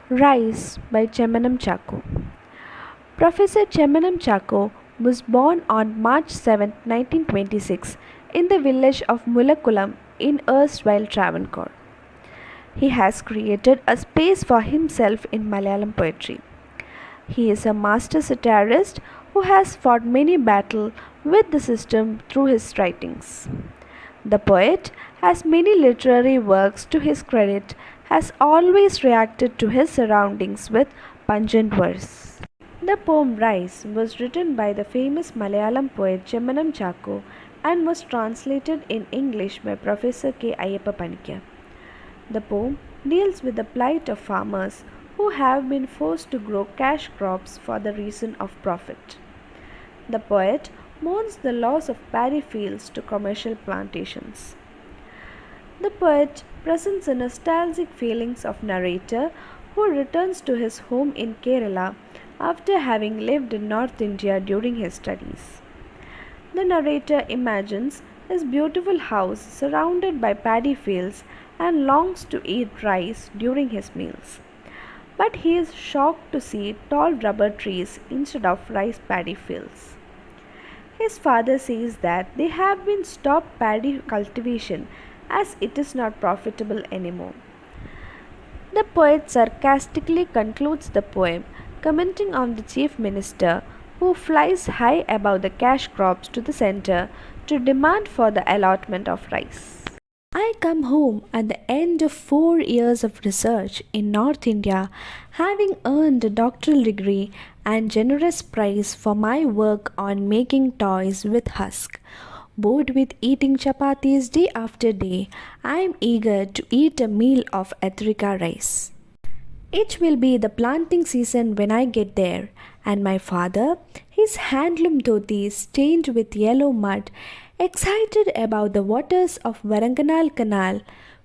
Rise by Chemmanam Chacko. Professor Chemmanam Chacko was born on March 7, 1926, in the village of Mulakulam in erstwhile Travancore. He has created a space for himself in Malayalam poetry. He is a master satirist who has fought many battles with the system through his writings. The poet has many literary works to his credit, has always reacted to his surroundings with pungent verse. The poem Rise was written by the famous Malayalam poet Chemmanam Chacko and was translated in English by Professor K. Ayyappa Panikar. The poem deals with the plight of farmers who have been forced to grow cash crops for the reason of profit. The poet mourns the loss of paddy fields to commercial plantations. The poet presents the nostalgic feelings of narrator who returns to his home in Kerala after having lived in North India during his studies. The narrator imagines his beautiful house surrounded by paddy fields and longs to eat rice during his meals. But he is shocked to see tall rubber trees instead of rice paddy fields. His father says that they have been stopped paddy cultivation as it is not profitable anymore. The poet sarcastically concludes the poem, commenting on the chief minister who flies high above the cash crops to the center to demand for the allotment of rice. I come home at the end of 4 years of research in North India, having earned a doctoral degree and generous prize for my work on making toys with husk. Bored with eating chapatis day after day, I am eager to eat a meal of Athrika rice. It will be the planting season when I get there, and my father, his handloom dhoti stained with yellow mud, excited about the waters of Varanganal Canal,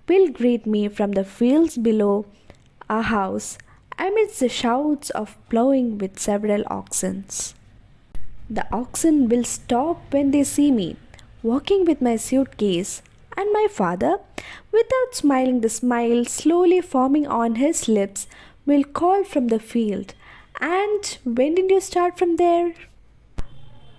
will greet me from the fields below our house amidst the shouts of ploughing with several oxen. The oxen will stop when they see me, walking with my suitcase, and my father, without smiling the smile slowly forming on his lips, will call from the field. And when did you start from there?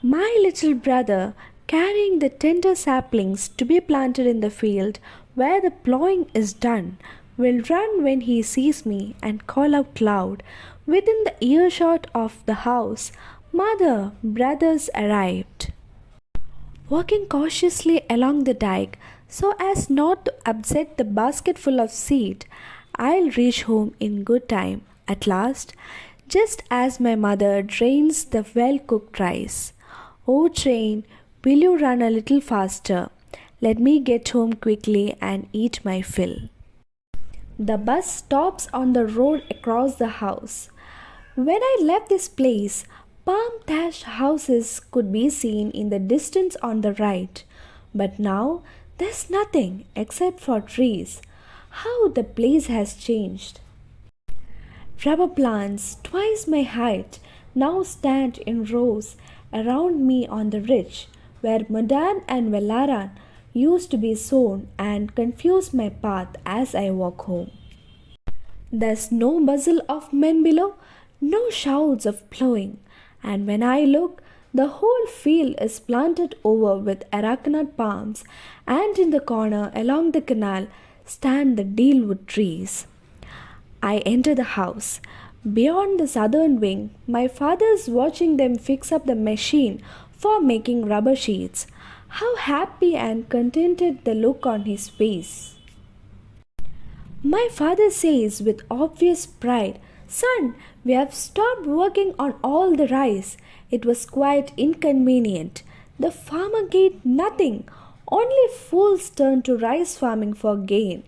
My little brother, carrying the tender saplings to be planted in the field where the ploughing is done, will run when he sees me and call out loud, within the earshot of the house, "Mother, brothers arrived." Walking cautiously along the dike so as not to upset the basketful of seed, I'll reach home in good time at last, just as my mother drains the well cooked rice. "Oh, train, will you run a little faster? Let me get home quickly and eat my fill." The bus stops on the road across the house. When I left this place, palm thatched houses could be seen in the distance on the right, but now there's nothing except for trees. How the place has changed! Rubber plants, twice my height, now stand in rows around me on the ridge, where Madan and Vellaran used to be sown and confuse my path as I walk home. There's no bustle of men below, no shouts of ploughing, and when I look, the whole field is planted over with Arakanut palms, and in the corner along the canal stand the dealwood trees. I enter the house. Beyond the southern wing, my father is watching them fix up the machine for making rubber sheets. How happy and contented the look on his face. My father says with obvious pride, "Son, we have stopped working on all the rice. It was quite inconvenient. The farmer gained nothing. Only fools turn to rice farming for gain.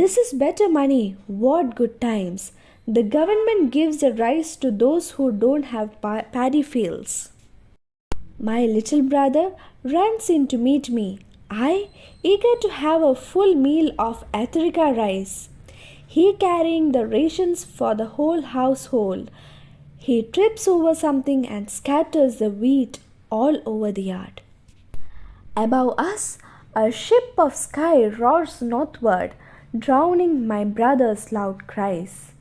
This is better money. What good times. The government gives the rice to those who don't have paddy fields." My little brother runs in to meet me, I eager to have a full meal of Athrika rice. He carrying the rations for the whole household. He trips over something and scatters the wheat all over the yard. Above us, a ship of sky roars northward, drowning my brother's loud cries.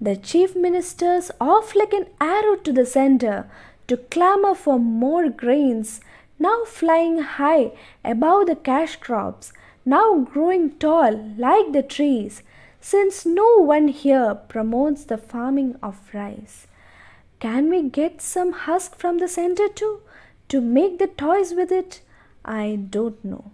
The chief ministers off like an arrow to the center to clamor for more grains, now flying high above the cash crops, now growing tall like the trees, since no one here promotes the farming of rice. Can we get some husk from the center too, to make the toys with it? I don't know.